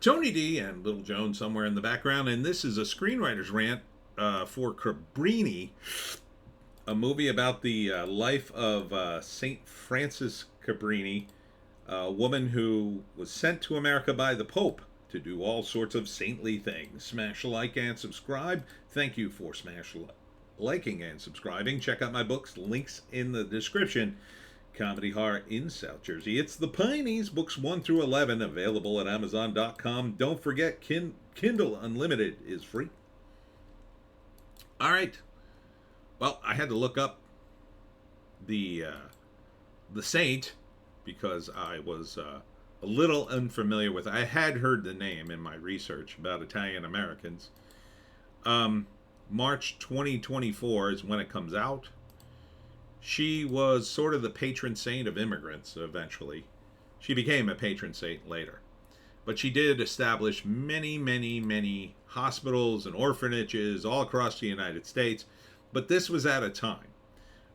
Tony D and Little Joan somewhere in the background, and this is a screenwriter's rant for Cabrini, a movie about the life of Saint Francis Cabrini, a woman who was sent to America by the Pope to do all sorts of saintly things. Smash like and subscribe. Thank you for liking and subscribing. Check out my books, links in the description. Comedy horror in South Jersey. It's the Pineys, books 1 through 11, available at Amazon.com. Don't forget, Kindle Unlimited is free. All right. Well, I had to look up the saint because I was a little unfamiliar with it. I had heard the name in my research about Italian Americans. March 2024 is when it comes out. She was sort of the patron saint of immigrants eventually. She became a patron saint later. But she did establish many hospitals and orphanages all across the United States. But this was at a time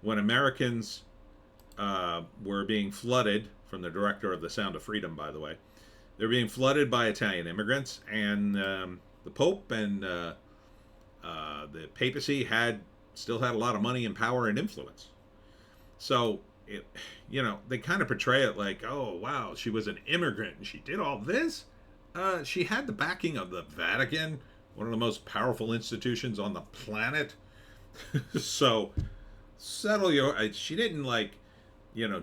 when Americans were being flooded, from the director of The Sound of Freedom, by the way. They're being flooded by Italian immigrants, and the Pope and the papacy still had a lot of money and power and influence. So, they kind of portray it like, oh, wow, she was an immigrant and she did all this. She had the backing of the Vatican, one of the most powerful institutions on the planet. So, she didn't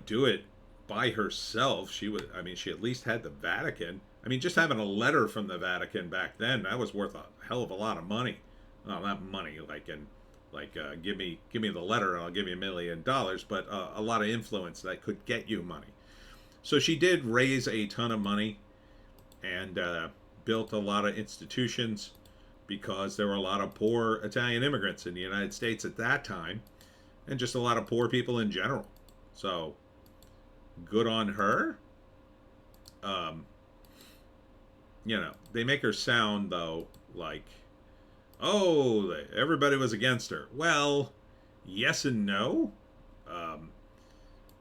do it by herself. She at least had the Vatican. Just having a letter from the Vatican back then, that was worth a hell of a lot of money. Well, not money, give me the letter and I'll give you $1 million, but a lot of influence that could get you money. So she did raise a ton of money and built a lot of institutions because there were a lot of poor Italian immigrants in the United States at that time, and just a lot of poor people in general. So good on her. They make her sound though like, oh, everybody was against her. Well, yes and no.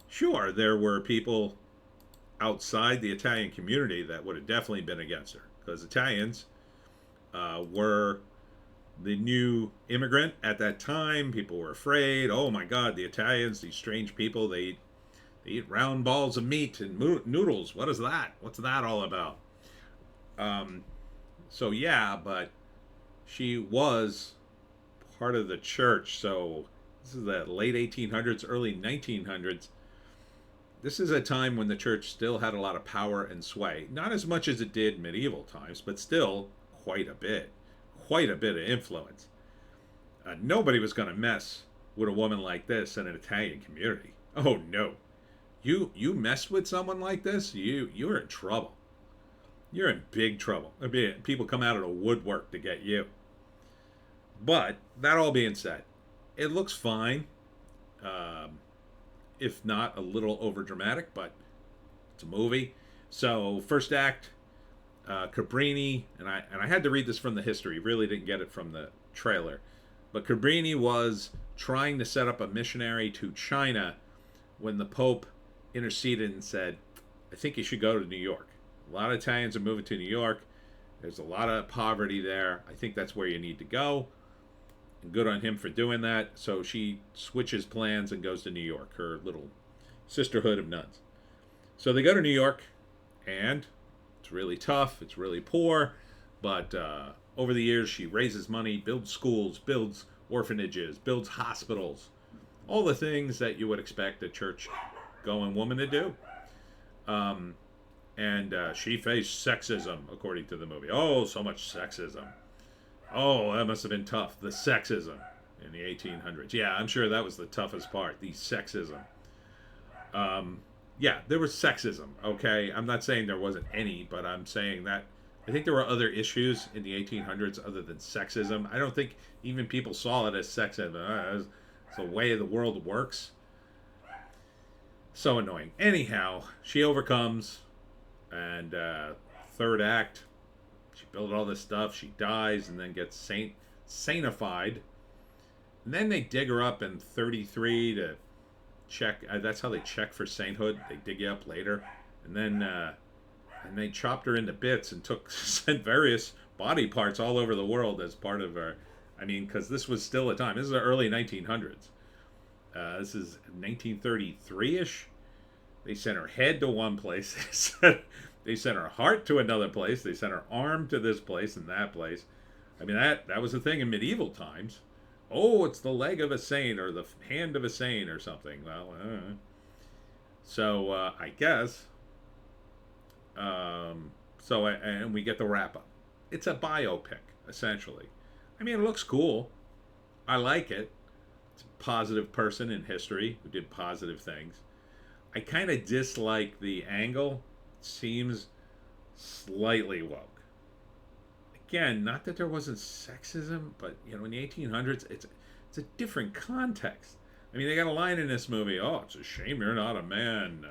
Sure, there were people outside the Italian community that would have definitely been against her, because Italians were the new immigrant at that time. People were afraid. Oh my God, the Italians, these strange people, they eat round balls of meat and noodles. What is that? What's that all about? So yeah, but she was part of the church. So this is the late 1800s, early 1900s. This is a time when the church still had a lot of power and sway. Not as much as it did medieval times, but still quite a bit. Quite a bit of influence. Nobody was going to mess with a woman like this in an Italian community. Oh no. You messed with someone like this, you're in trouble. You're in big trouble. People come out of the woodwork to get you. But that all being said, it looks fine, if not a little over dramatic, but it's a movie. So first act, Cabrini, and I had to read this from the history. Really didn't get it from the trailer, but Cabrini was trying to set up a missionary to China when the Pope interceded and said, "I think you should go to New York. A lot of Italians are moving to New York. There's a lot of poverty there. I think that's where you need to go." And good on him for doing that. So she switches plans and goes to New York, her little sisterhood of nuns. So they go to New York, and it's really tough. It's really poor. But over the years, she raises money, builds schools, builds orphanages, builds hospitals. All the things that you would expect a church-going woman to do. And she faced sexism, according to the movie. Oh, so much sexism. Oh, that must have been tough. The sexism in the 1800s. Yeah, I'm sure that was the toughest part. The sexism. Yeah, there was sexism, okay? I'm not saying there wasn't any, but I'm saying that I think there were other issues in the 1800s other than sexism. I don't think even people saw it as sexism. It's the way the world works. So annoying. Anyhow, she overcomes, and third act, she built all this stuff, she dies, and then gets saintified. And then they dig her up in 33 to check. That's how they check for sainthood. They dig you up later. And then and they chopped her into bits and sent various body parts all over the world as part of her. I mean, because this was still a time. This is the early 1900s. This is 1933-ish. They sent her head to one place. They sent her heart to another place. They sent her arm to this place and that place. I mean, that was a thing in medieval times. Oh, it's the leg of a saint or the hand of a saint or something. Well, so I guess. And we get the wrap up. It's a biopic, essentially. I mean, it looks cool. I like it. It's a positive person in history who did positive things. I kind of dislike the angle. It seems slightly woke. Again, not that there wasn't sexism, but in the 1800s, it's a different context. I mean, they got a line in this movie. Oh, it's a shame you're not a man,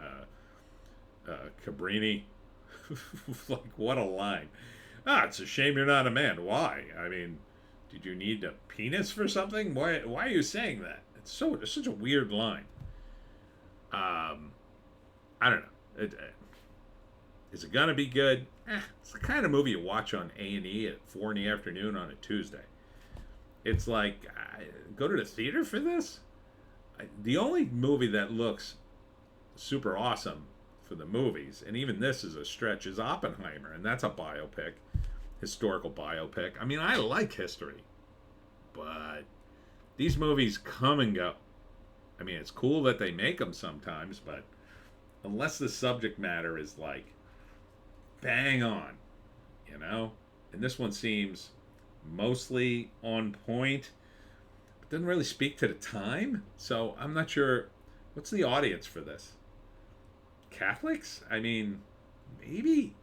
Cabrini. Like, what a line. Ah, it's a shame you're not a man. Why? I mean, did you need a penis for something? Why are you saying that? It's such a weird line. I don't know. Is it gonna be good? It's the kind of movie you watch on A&E at 4 in the afternoon on a Tuesday. It's like, go to the theater for this? The only movie that looks super awesome for the movies, and even this is a stretch, is Oppenheimer, and that's a biopic, historical biopic. I mean, I like history, but these movies come and go. I mean, it's cool that they make them sometimes, but unless the subject matter is like bang on, and this one seems mostly on point, but doesn't really speak to the time. So I'm not sure what's the audience for this. Catholics? I mean, maybe.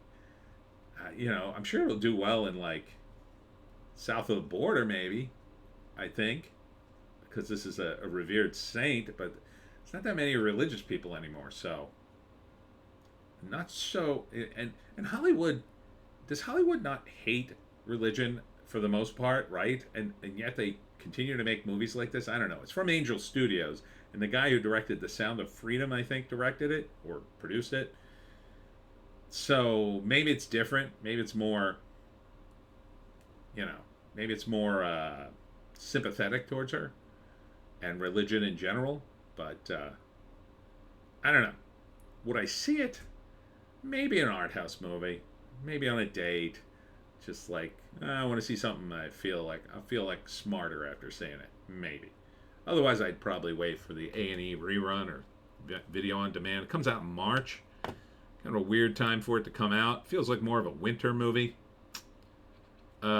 I'm sure it'll do well in like south of the border, maybe. I think, because this is a revered saint, but it's not that many religious people anymore. So, not so. And Hollywood, does Hollywood not hate religion for the most part, right? And yet they continue to make movies like this. I don't know. It's from Angel Studios, and the guy who directed The Sound of Freedom, I think, directed it or produced it. So maybe it's different. Maybe it's more, maybe it's more sympathetic towards her and religion in general. But I don't know. Would I see it? Maybe an art house movie. Maybe on a date. Just like, I want to see something I feel like smarter after seeing it. Maybe. Otherwise, I'd probably wait for the A&E rerun or video on demand. It comes out in March. Kind of a weird time for it to come out. Feels like more of a winter movie.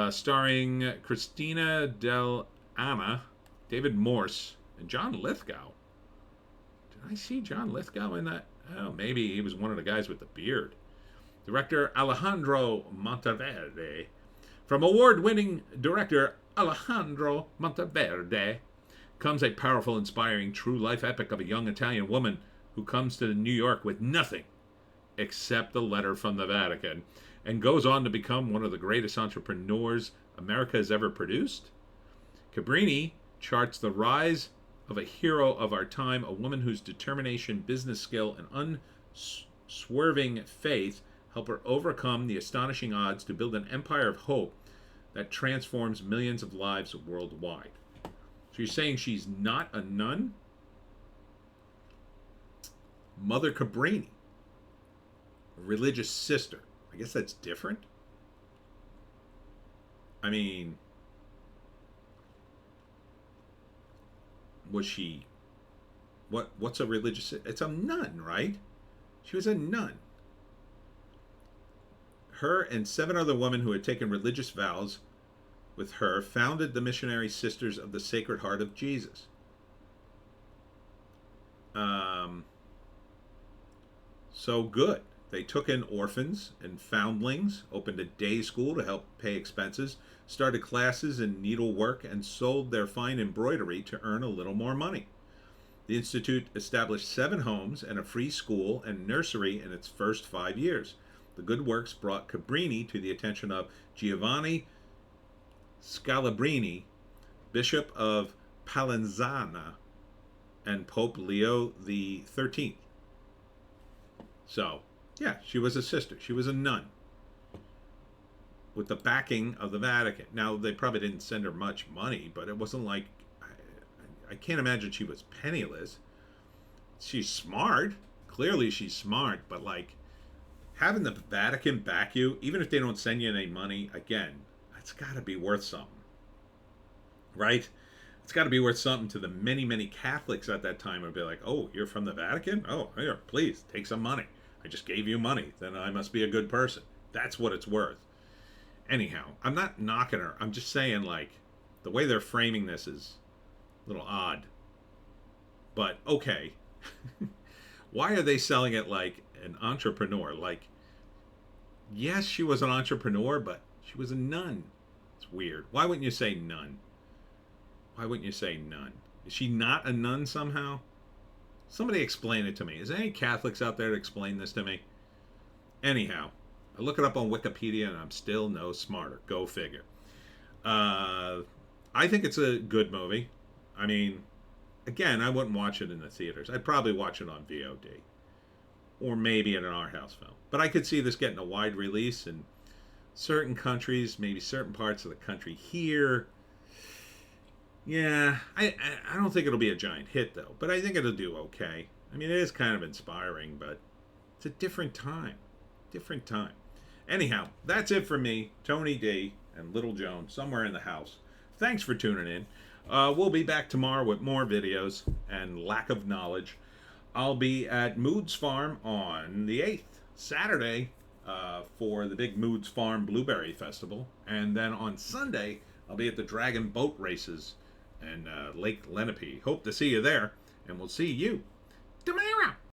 Starring Christina Del Anna, David Morse, and John Lithgow. Did I see John Lithgow in that? Oh, maybe he was one of the guys with the beard. Director Alejandro Monteverde. From award-winning director Alejandro Monteverde comes a powerful, inspiring, true-life epic of a young Italian woman who comes to New York with nothing except a letter from the Vatican and goes on to become one of the greatest entrepreneurs America has ever produced. Cabrini charts the rise of a hero of our time, a woman whose determination, business skill, and unswerving faith help her overcome the astonishing odds to build an empire of hope that transforms millions of lives worldwide. So you're saying she's not a nun? Mother Cabrini, a religious sister. I guess that's different. I mean, was she, what's a religious, it's a nun, right? She was a nun. Her and 7 other women who had taken religious vows with her founded the Missionary Sisters of the Sacred Heart of Jesus. So good. They took in orphans and foundlings, opened a day school to help pay expenses, started classes in needlework, and sold their fine embroidery to earn a little more money. The Institute established 7 homes and a free school and nursery in its first 5 years. The good works brought Cabrini to the attention of Giovanni Scalabrini, Bishop of Palenzana, and Pope Leo XIII. So, Yeah, she was a sister. She was a nun with the backing of the Vatican. Now, they probably didn't send her much money, but it wasn't like I can't imagine she was penniless. She's smart. Clearly, she's smart, but like having the Vatican back you, even if they don't send you any money, again, it's got to be worth something, right? It's got to be worth something to the many, many Catholics at that time would be like, oh, you're from the Vatican? Oh, here, please take some money. I just gave you money. Then I must be a good person. That's what it's worth. Anyhow, I'm not knocking her. I'm just saying, like, the way they're framing this is a little odd. But okay. Why are they selling it like an entrepreneur? Like, yes, she was an entrepreneur, but she was a nun. It's weird. Why wouldn't you say nun? Why wouldn't you say nun? Is she not a nun somehow? Somebody explain it to me. Is there any Catholics out there to explain this to me? Anyhow, I look it up on Wikipedia and I'm still no smarter. Go figure. I think it's a good movie. I mean, again, I wouldn't watch it in the theaters. I'd probably watch it on VOD. Or maybe in an art house film. But I could see this getting a wide release in certain countries, maybe certain parts of the country here. Yeah, I don't think it'll be a giant hit, though. But I think it'll do okay. I mean, it is kind of inspiring, but it's a different time. Different time. Anyhow, that's it for me, Tony D, and Little Joan, somewhere in the house. Thanks for tuning in. We'll be back tomorrow with more videos and lack of knowledge. I'll be at Moods Farm on the 8th, Saturday, for the big Moods Farm Blueberry Festival. And then on Sunday, I'll be at the Dragon Boat Races in Lake Lenape. Hope to see you there, and we'll see you tomorrow.